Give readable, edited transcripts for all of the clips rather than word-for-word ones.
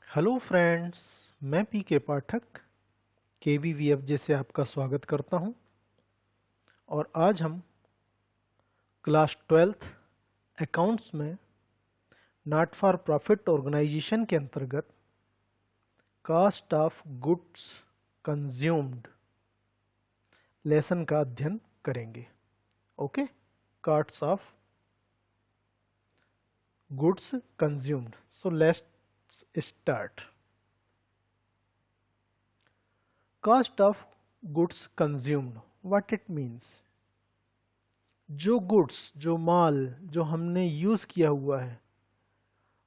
Hello friends, मैं P के पाठक KVVFJ से आपका स्वागत करता हूं। और आज हम क्लास 12th अकाउंट्स में नॉट फॉर प्रॉफिट ऑर्गेनाइजेशन के अंतर्गत cost of goods consumed lesson का अध्ययन करेंगे। Okay, cost of goods consumed. So let's start. Cost of goods consumed, what it means. जो गुड्स, जो माल जो हमने यूज़ किया हुआ है,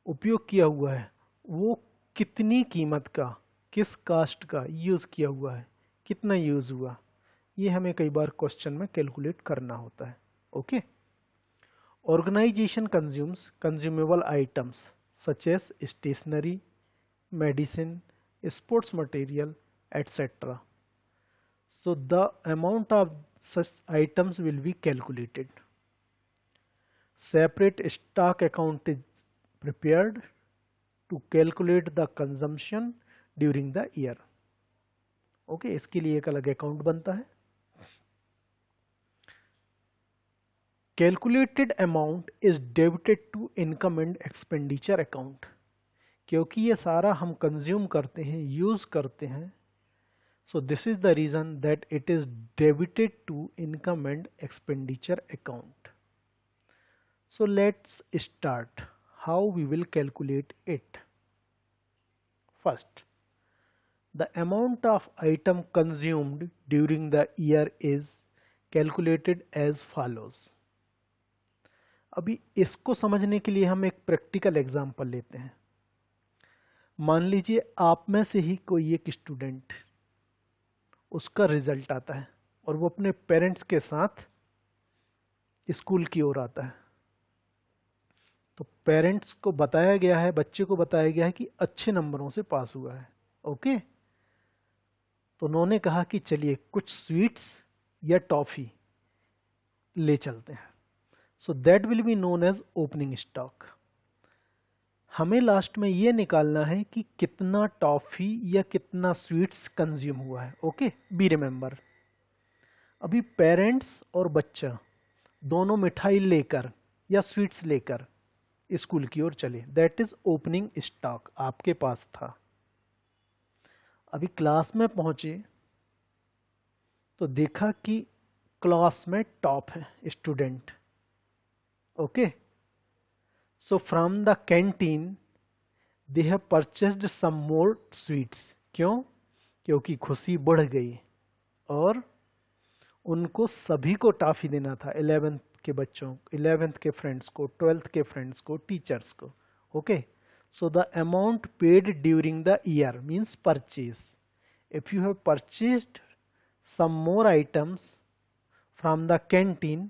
उपयोग किया हुआ है, वो कितनी कीमत का, किस कास्ट का यूज़ किया हुआ है, कितना यूज़ हुआ, ये हमें कई बार क्वेश्चन में कैलकुलेट करना होता है। Okay. Organisation consumes consumable items such as stationery, medicine, sports material, etc. So the amount of such items will be calculated. Separate stock account is prepared to calculate the consumption during the year. Okay, इसके लिए एक अलग account बनता है। Calculated amount is debited to income and expenditure account. क्योंकि ये सारा हम कंज्यूम करते हैं, यूज करते हैं, so this is the reason that it is debited to income and expenditure account. So let's start how we will calculate it. First, the amount of item consumed during the year is calculated as follows. अभी इसको समझने के लिए हम एक practical example लेते हैं। मान लीजिए आप में से ही कोई एक स्टूडेंट, उसका रिजल्ट आता है और वो अपने पेरेंट्स के साथ स्कूल की ओर आता है। तो पेरेंट्स को बताया गया है, बच्चे को बताया गया है कि अच्छे नंबरों से पास हुआ है। ओके, तो उन्होंने कहा कि चलिए कुछ स्वीट्स या टॉफी ले चलते हैं। So that will be known as opening stock. हमें लास्ट में ये निकालना है कि कितना टॉफी या कितना स्वीट्स कंज्यूम हुआ है। Okay, be remember. अभी पेरेंट्स और बच्चा दोनों मिठाई लेकर या स्वीट्स लेकर स्कूल की ओर चले, दैट इज ओपनिंग स्टॉक, आपके पास था। अभी क्लास में पहुंचे तो देखा कि क्लास में टॉप है student. Okay, so from the canteen they have purchased some more sweets. क्यों? क्योंकि खुशी बढ़ गई और उनको सभी को टॉफी देना था, 11th के बच्चों, 11th के फ्रेंड्स को, 12th के फ्रेंड्स को, टीचर्स को। Okay, so the amount paid during the year means purchase. If you have purchased some more items from the canteen,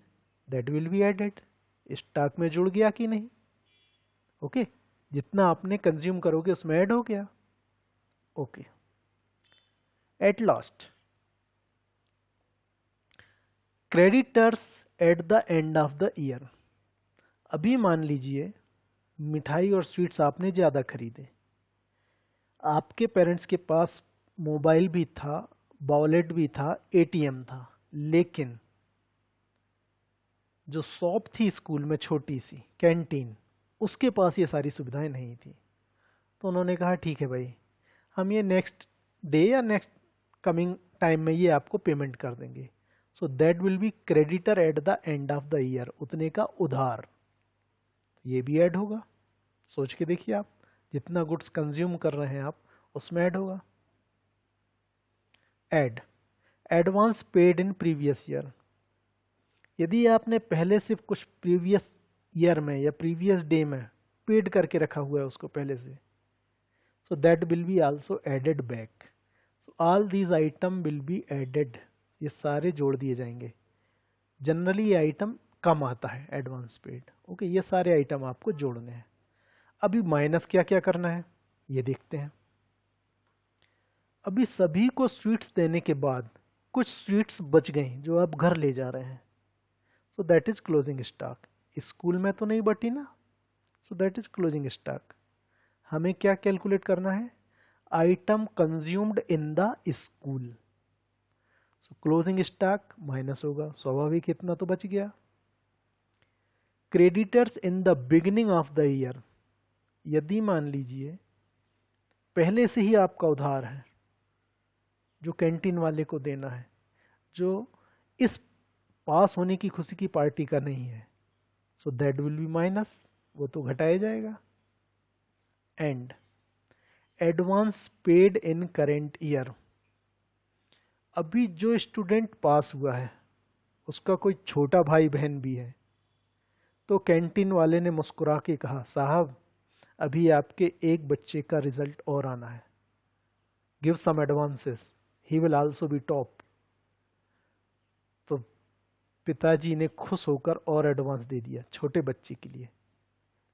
that will be added. Stock में जुड़ गया कि नहीं? ओके, जितना आपने कंज्यूम करोगे उसमें ऐड हो गया। Okay, at last creditors at the end of the year. अभी मान लीजिए मिठाई और स्वीट्स आपने ज़्यादा खरीदे, आपके पेरेंट्स के पास मोबाइल भी था, वॉलेट भी था, ATM था, लेकिन जो शॉप थी स्कूल में छोटी सी कैंटीन, उसके पास ये सारी सुविधाएं नहीं थी। तो उन्होंने कहा ठीक है भाई, हम ये नेक्स्ट डे या नेक्स्ट कमिंग टाइम में ये आपको पेमेंट कर देंगे। सो that will B creditor at the end of the year, उतने का उधार, ये भी ऐड होगा। सोच के देखिए, आप जितना गुड्स कंज्यूम कर रहे हैं आप, उसमें ऐड होगा। Add advance paid in previous year. यदि आपने पहले से कुछ प्रीवियस ईयर में या प्रीवियस डे में पेड करके रखा हुआ है उसको पहले से, so that will be also added back. So all these item will be added, ये सारे जोड़ दिए जाएंगे। जनरली ये आइटम कम आता है एडवांस पेड। ओके, ये सारे आइटम आपको जोड़ने हैं। अभी माइनस क्या क्या करना है ये देखते हैं। अभी सभी को स्वीट्स देने के बाद कुछ स्वीट्स बच गई जो आप घर ले जा रहे हैं, so that is closing stock. School में तो नहीं बटी ना, so that is closing stock. हमें क्या कैलकुलेट करना है? Item consumed in the school. So closing stock minus होगा, स्वाभाविक इतना तो बच गया। Creditors in the beginning of the year, यदि मान लीजिए पहले से ही आपका उधार है जो कैंटीन वाले को देना है, जो इस पास होने की खुशी की पार्टी का नहीं है, सो दैट विल बी माइनस, वो तो घटाया जाएगा। And advance paid in current year, अभी जो स्टूडेंट पास हुआ है उसका कोई छोटा भाई बहन भी है, तो कैंटीन वाले ने मुस्कुरा के कहा, साहब अभी आपके एक बच्चे का रिजल्ट और आना है, give some advances, he will also be top. तो पिताजी ने खुश होकर और एडवांस दे दिया छोटे बच्चे के लिए।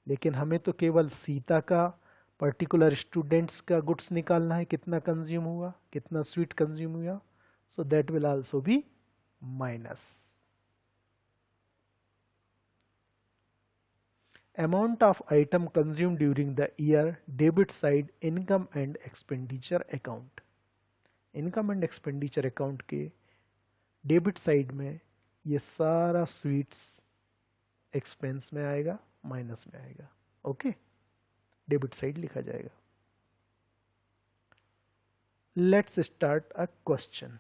लेकिन हमें तो केवल सीता का पर्टिकुलर स्टूडेंट्स का गुड्स निकालना है, कितना कंज्यूम हुआ, कितना स्वीट कंज्यूम हुआ, सो that will also B minus. Amount of item consumed during the year, debit side income and expenditure account। Income and expenditure account के डेबिट साइड में ये सारा स्वीट्स एक्सपेंस में आएगा, माइनस में आएगा। ओके, डेबिट साइड लिखा जाएगा। लेट्स स्टार्ट अ क्वेश्चन,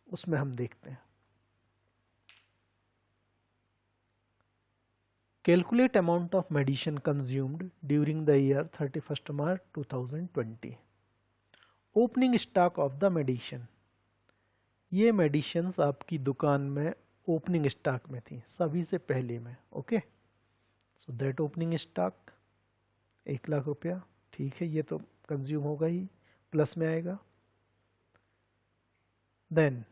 उसमें हम देखते हैं। Calculate amount of medicine consumed during the year 31st March 2020। Opening stock of the medicine, ये मेडिसिन्स आपकी दुकान में ओपनिंग स्टॉक में थी, सभी से पहले में। Okay, so that opening stock 1,00,000 रुपया, ठीक है, ये तो कंज्यूम होगा ही, प्लस में आएगा। Then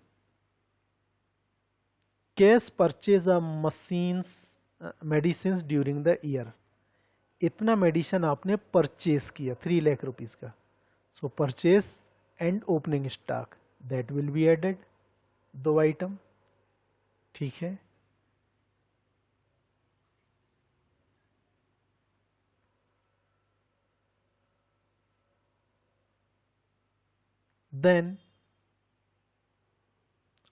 cash purchase of machines medicine during the year, इतना मेडिसिन आपने परचेज किया 3,00,000 रुपीज़ का, so purchase and opening stock that will be added, दो आइटम, ठीक है। देन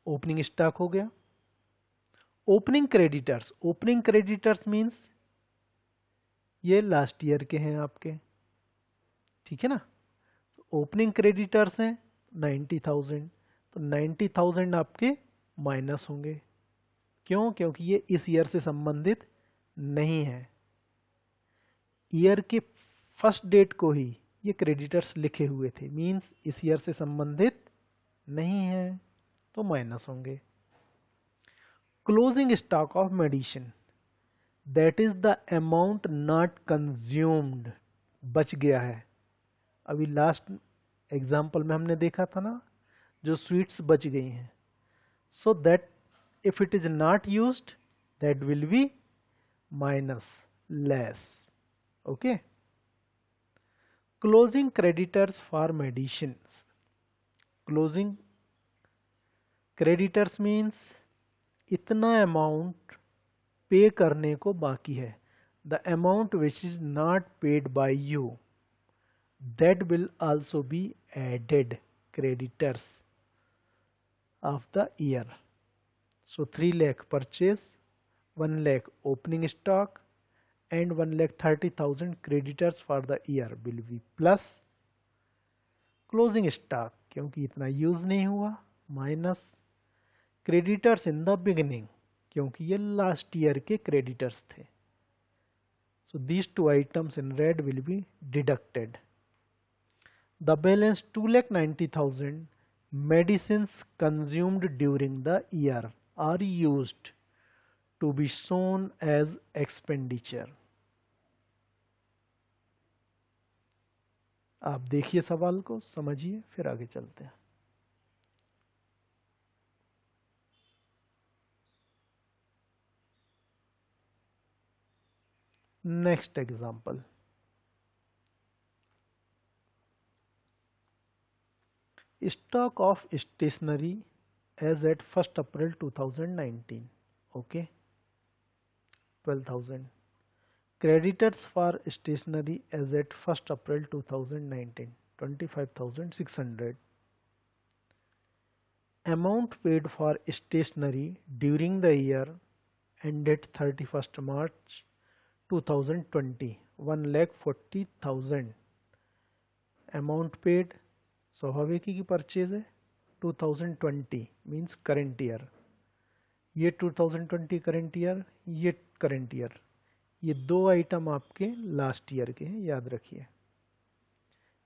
ओपनिंग स्टॉक हो गया। Opening creditors, opening creditors means ये लास्ट ईयर के हैं आपके, ठीक है ना। ओपनिंग क्रेडिटर्स हैं 90,000, तो 90,000 आपके माइनस होंगे। क्यों? क्योंकि ये इस ईयर से संबंधित नहीं है, ईयर के फर्स्ट डेट को ही ये क्रेडिटर्स लिखे हुए थे, मीन्स इस ईयर से संबंधित नहीं है, तो माइनस होंगे। Closing stock of medicine, that is the amount not consumed, बच गया है। अभी लास्ट एग्जाम्पल में हमने देखा था ना, जो स्वीट्स बच गई हैं, so that if it is not used that will be minus, less. Okay, closing creditors for medicines, closing creditors means इतना अमाउंट पे करने को बाकी है, the amount which is not paid by you, that will also be added creditors of the year. So 3,00,000 purchase, 1,00,000 opening stock and 1,30,000 creditors for the year will be plus closing stock, क्योंकि इतना use नहीं हुआ, minus creditors in the beginning, क्योंकि ये last year के creditors थे, so these two items in red will be deducted. The balance 2,90,000 medicines consumed during the year are used to be shown as expenditure। आप देखिए सवाल को, समझिए, फिर आगे चलते हैं। Next example, stock of stationery as at 1 April 2019, okay, 12,000। creditors for stationery as at 1st April 2019 25,600. Amount paid for stationery during the year ended 31st March 2020 1,40,000. Amount paid स्वाभाविक ही की परचेज है 2020 मीन्स करेंट ईयर, ये 2020 current year, ये current year, ये दो item आपके last year के हैं, याद रखिए।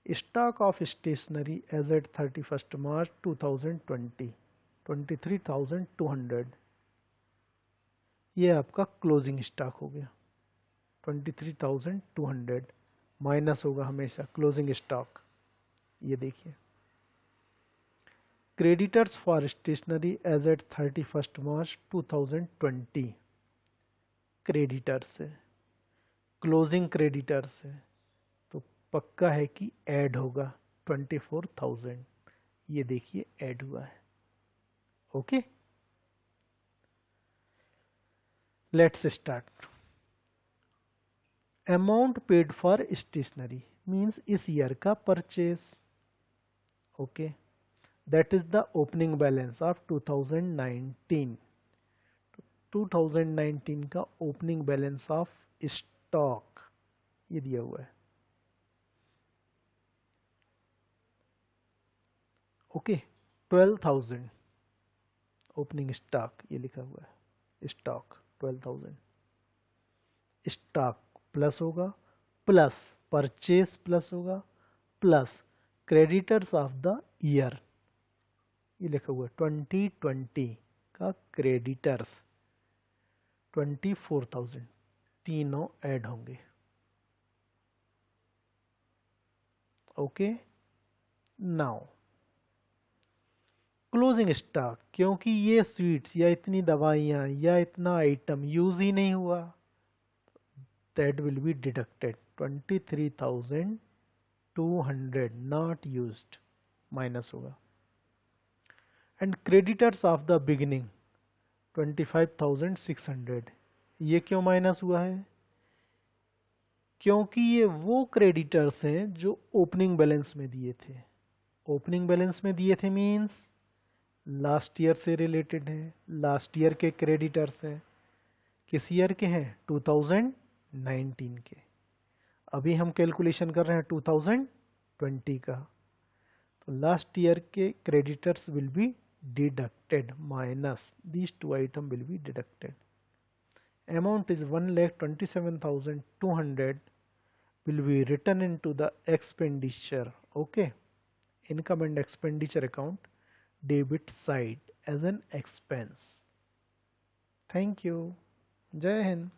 Stock of stationery as at 31st March 2020 23,200, ये आपका क्लोजिंग स्टॉक हो गया। 23,200 माइनस होगा हमेशा क्लोजिंग स्टॉक, ये देखिए। Creditors for stationery as at 31st March 2020, creditors है, क्लोजिंग क्रेडिटर्स है, तो पक्का है कि ऐड होगा 24,000, ये देखिए ऐड हुआ है। Okay, let's start. Amount paid for stationery means इस ईयर का purchase, okay, that is the opening balance of 2019। 2019 का ओपनिंग बैलेंस ऑफ स्टॉक ये दिया हुआ है। ओके, 12,000 ओपनिंग स्टॉक ये लिखा हुआ है, स्टॉक 12,000, स्टॉक प्लस होगा, प्लस परचेस प्लस होगा, plus creditors of the year ये लिखा हुआ है 2020 का क्रेडिटर्स 24,000, तीनों ऐड होंगे। ओके, नाउ क्लोजिंग स्टॉक, क्योंकि ये स्वीट्स या इतनी दवाइयाँ या इतना आइटम यूज ही नहीं हुआ, that will be deducted 23,200 not used, minus होगा। And creditors of the beginning 25,600, ये क्यों माइनस हुआ है? क्योंकि ये वो क्रेडिटर्स हैं जो ओपनिंग बैलेंस में दिए थे। ओपनिंग बैलेंस में दिए थे मीन्स लास्ट ईयर से रिलेटेड हैं, लास्ट ईयर के क्रेडिटर्स हैं। किस ईयर के हैं? 2019 के। अभी हम कैलकुलेशन कर रहे हैं 2020 का, तो लास्ट ईयर के creditors will be deducted minus these two items will be deducted. Amount is 1,27,200 will be written into the expenditure, okay, income and expenditure account debit side as an expense. Thank you. Jai Hind.